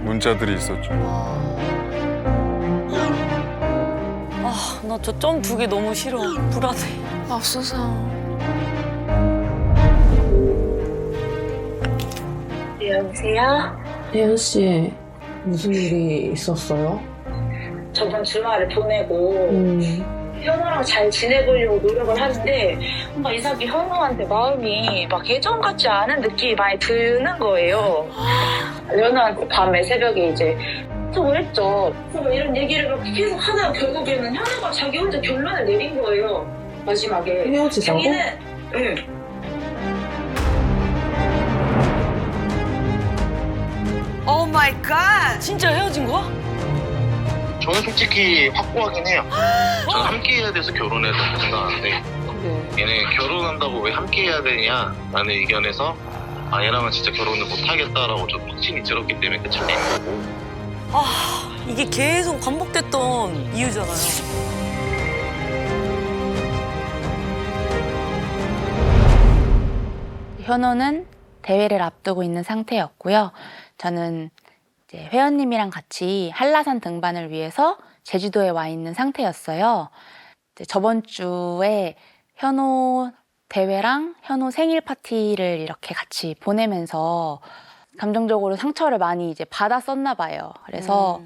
문자들이 있었죠. 아, 나 저 점 2개 너무 싫어. 불안해. 맙소사. 네, 여보세요? 혜연 씨, 무슨 일이 있었어요? 저번 주말에 보내고 현우랑 잘 지내보려고 노력을 하는데 뭔가 이상하게 현우한테 마음이 막 예전 같지 않은 느낌이 많이 드는 거예요. 현우한테 밤에 새벽에 이제 톡을 했죠. 그래서 이런 얘기를 막 계속 하다가 결국에는 현우가 자기 혼자 결론을 내린 거예요. 마지막에. 헤어지자고? 자기는 응. 오 마이 갓! 진짜 헤어진 거야? 저는 솔직히 확고하긴 해요. 저는 함께 해야 돼서 결혼해야 된다고 생각하는데 얘는 결혼한다고 왜 함께 해야 되냐라는 의견에서 얘랑은 진짜 결혼을 못하겠다라고 좀 확신이 들었기 때문에 끝을 낸 거고. 아, 이게 계속 반복됐던 이유잖아요. 현호는 대회를 앞두고 있는 상태였고요. 저는 이제 회원님이랑 같이 한라산 등반을 위해서 제주도에 와 있는 상태였어요. 이제 저번 주에 현호 대회랑 현호 생일 파티를 이렇게 같이 보내면서 감정적으로 상처를 많이 이제 받았었나 봐요. 그래서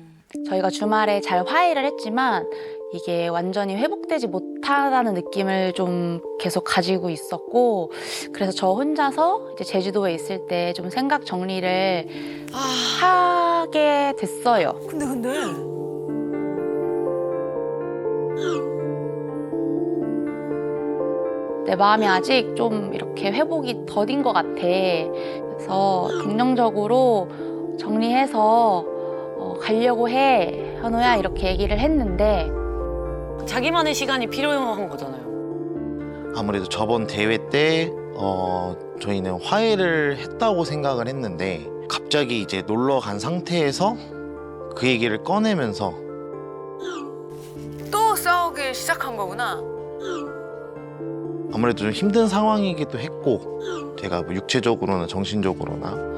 저희가 주말에 잘 화해를 했지만 이게 완전히 회복되지 못하다는 느낌을 좀 계속 가지고 있었고, 그래서 저 혼자서 이제 제주도에 있을 때 좀 생각 정리를 하게 됐어요. 근데 내 마음이 아직 좀 이렇게 회복이 더딘 것 같아. 그래서 긍정적으로 정리해서 가려고 해, 현호야, 이렇게 얘기를 했는데 자기만의 시간이 필요한 거잖아요. 아무래도 저번 대회 때 저희는 화해를 했다고 생각을 했는데 갑자기 이제 놀러 간 상태에서 그 얘기를 꺼내면서 또 싸우기 시작한 거구나. 아무래도 좀 힘든 상황이기도 했고, 제가 뭐 육체적으로나 정신적으로나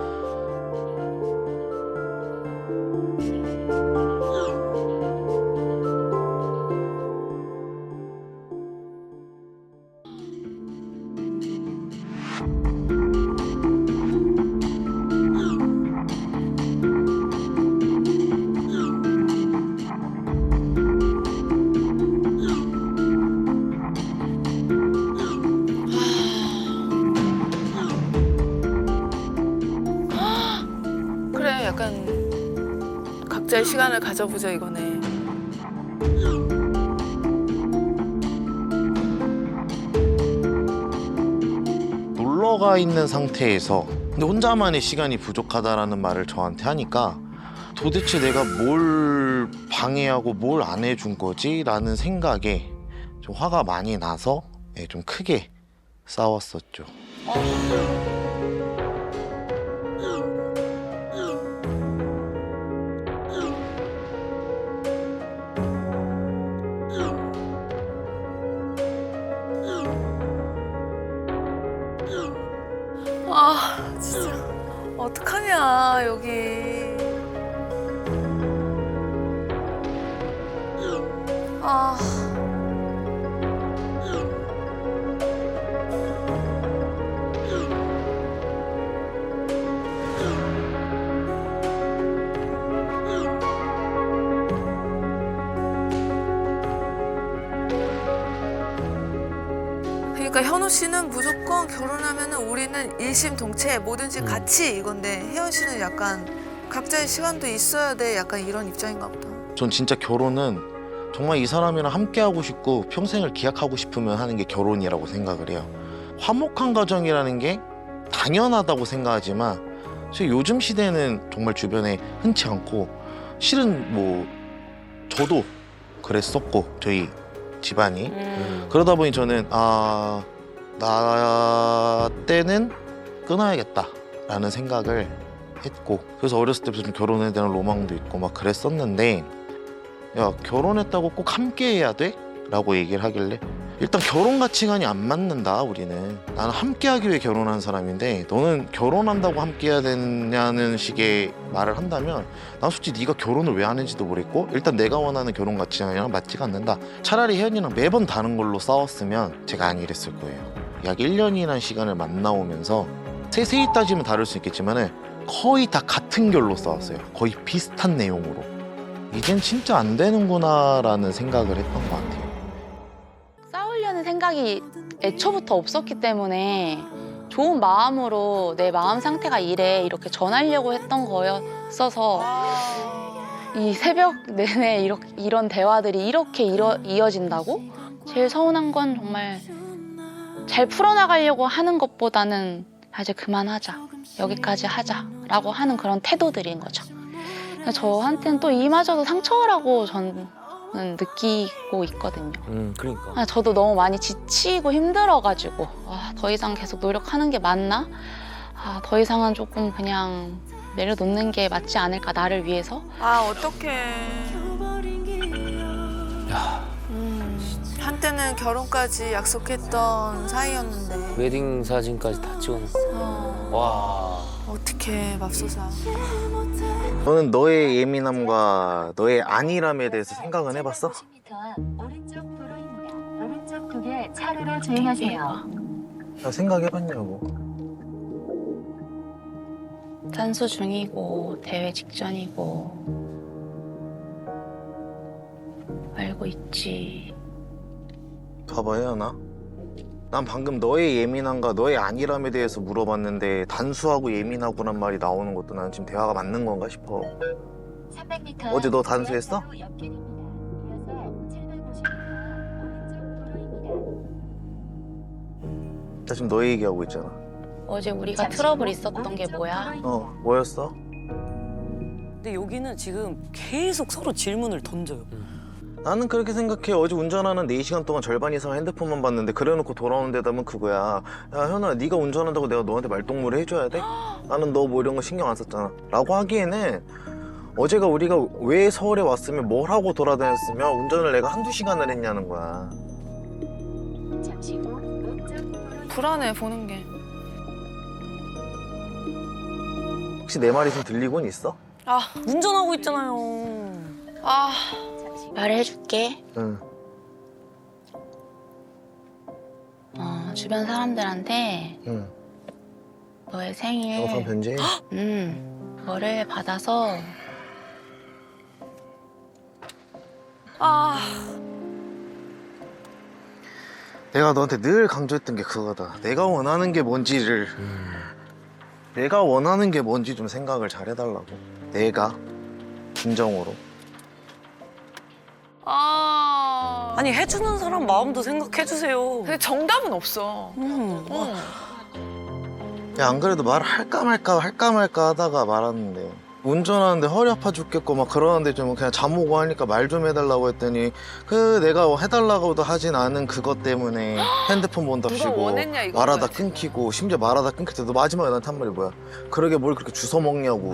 그래, 약간 각자의 시간을 가져보자 이거네. 놀러 가 있는 상태에서 근데 혼자만의 시간이 부족하다라는 말을 저한테 하니까 도대체 내가 뭘 방해하고 뭘 안 해준 거지? 라는 생각에 좀 화가 많이 나서 좀 크게 싸웠었죠. 아, 진짜 어떡하냐 여기. 아. 그러니까 현우 씨는 무조건 결혼하면은 우리는 일심동체 뭐든지 같이 이건데, 혜연 씨는 약간 각자의 시간도 있어야 돼, 약간 이런 입장인가 보다. 전 진짜 결혼은 정말 이 사람이랑 함께 하고 싶고 평생을 기약하고 싶으면 하는 게 결혼이라고 생각을 해요. 화목한 가정이라는 게 당연하다고 생각하지만 사실 요즘 시대는 정말 주변에 흔치 않고, 실은 뭐 저도 그랬었고 저희 집안이 그러다 보니 저는 나 때는 끊어야겠다라는 생각을 했고, 그래서 어렸을 때부터 좀 결혼에 대한 로망도 있고 막 그랬었는데, 야, 결혼했다고 꼭 함께 해야 돼? 라고 얘기를 하길래 일단 결혼 가치관이 안 맞는다. 우리는 나는 함께하기 위해 결혼한 사람인데 너는 결혼한다고 함께해야 되냐는 식의 말을 한다면 난 솔직히 네가 결혼을 왜 하는지도 모르겠고 일단 내가 원하는 결혼 가치관이랑 맞지가 않는다. 차라리 혜연이랑 매번 다른 걸로 싸웠으면 제가 안 이랬을 거예요. 약 1년이라는 시간을 만나오면서 세세히 따지면 다를 수 있겠지만 거의 다 같은 결로 싸웠어요. 거의 비슷한 내용으로. 이젠 진짜 안 되는구나라는 생각을 했던 것 같아요. 싸우려는 생각이 애초부터 없었기 때문에 좋은 마음으로 내 마음 상태가 이래 이렇게 전하려고 했던 거였어서 이 새벽 내내 이런 대화들이 이렇게 이어진다고? 제일 서운한 건 정말 잘 풀어나가려고 하는 것보다는 이제 그만하자, 여기까지 하자라고 하는 그런 태도들인 거죠. 저한테는 또 이마저도 상처라고 저는 느끼고 있거든요. 그러니까. 저도 너무 많이 지치고 힘들어가지고 더 이상 계속 노력하는 게 맞나? 더 이상은 조금 그냥 내려놓는 게 맞지 않을까, 나를 위해서? 어떡해. 야, 한때는 결혼까지 약속했던 사이였는데. 웨딩 사진까지 다 찍어놨어. 와. 어떡해, 맙소사. 너는 너의 예민함과 너의 안일함에 대해서 생각은 해봤어? 오른쪽 도로입니다. 오른쪽 도로에 차로로 주행하세요. 생각해봤냐고. 단수 중이고 대회 직전이고 알고 있지. 봐봐 혜연아, 난 방금 너의 예민함과 너의 안일함에 대해서 물어봤는데 단수하고 예민하고란 말이 나오는 것도 난 지금 대화가 맞는 건가 싶어. 300m 어제 너 단수했어? 나 지금 너 얘기하고 있잖아. 어제 우리가 트러블 있었던 게 뭐야? 뭐였어? 근데 여기는 지금 계속 서로 질문을 던져요. 나는 그렇게 생각해. 어제 운전하는 4시간 동안 절반 이상 핸드폰만 봤는데 그래놓고 돌아오는 데다면 그거야. 야 현아, 네가 운전한다고 내가 너한테 말동무를 해줘야 돼? 나는 너 뭐 이런 거 신경 안 썼잖아 라고 하기에는 어제가 우리가 왜 서울에 왔으면 뭘 하고 돌아다녔으면 운전을 내가 1~2시간을 했냐는 거야. 잠시 후 왼쪽 도로 불안해, 보는 게. 혹시 내 말이 좀 들리곤 있어? 운전하고 있잖아요. 말해줄게. 응. 주변 사람들한테 응. 너의 생일 영상 편지? 그거를 받아서 내가 너한테 늘 강조했던 게 그거다. 내가 원하는 게 뭔지를 내가 원하는 게 뭔지 좀 생각을 잘 해달라고. 내가 진정으로. 아니 해주는 사람 마음도 생각해주세요. 근데 정답은 없어. 야, 안 그래도 말을 할까 말까 하다가 말았는데 운전하는데 허리 아파 죽겠고 막 그러는데 좀 그냥 잠 오고 하니까 말 좀 해달라고 했더니 내가 해달라고도 하진 않은 그것 때문에 핸드폰 누가 본답시고 원했냐, 이거 말하다 거지. 끊기고 심지어 말하다 끊길 때도 마지막에 나한테 한 말이 뭐야? 그러게 뭘 그렇게 주워 먹냐고.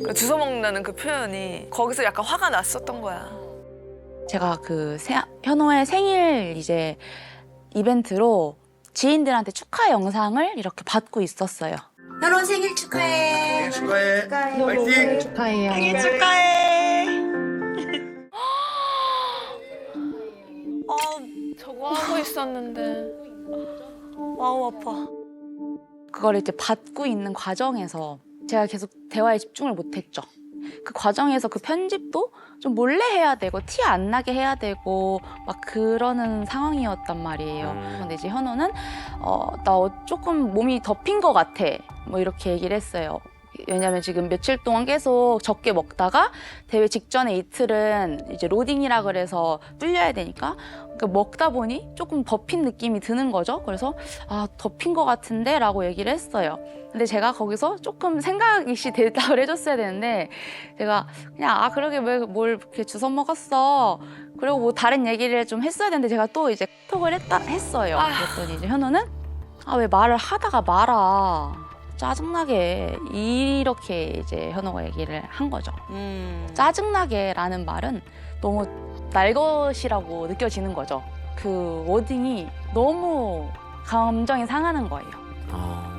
그 주워 먹는다는 그 표현이 거기서 약간 화가 났었던 거야. 제가 현호의 생일 이제 이벤트로 지인들한테 축하 영상을 이렇게 받고 있었어요. 결혼 생일 축하해. 축하해. 파이팅. 축하해요. 생일 축하해. 저거 하고 있었는데. 아우 아파. 그걸 이제 받고 있는 과정에서 제가 계속 대화에 집중을 못했죠. 그 과정에서 그 편집도 좀 몰래 해야 되고 티 안 나게 해야 되고 막 그러는 상황이었단 말이에요. 근데 이제 현호는 나 조금 몸이 덮인 것 같아 뭐 이렇게 얘기를 했어요. 왜냐면 지금 며칠 동안 계속 적게 먹다가 대회 직전에 이틀은 이제 로딩이라 그래서 불려야 되니까 그러니까 먹다 보니 조금 덮인 느낌이 드는 거죠. 그래서 덮인 것 같은데 라고 얘기를 했어요. 근데 제가 거기서 조금 생각이 대답을 해줬어야 되는데 제가 그냥 그러게 왜 뭘 그렇게 주워 먹었어. 그리고 뭐 다른 얘기를 좀 했어야 되는데 제가 또 이제 톡을 했어요. 그랬더니 이제 현우는 왜 말을 하다가 말아. 짜증나게 이렇게 이제 현호가 얘기를 한 거죠. 짜증나게라는 말은 너무 날 것이라고 느껴지는 거죠. 그 워딩이 너무 감정이 상하는 거예요. 아.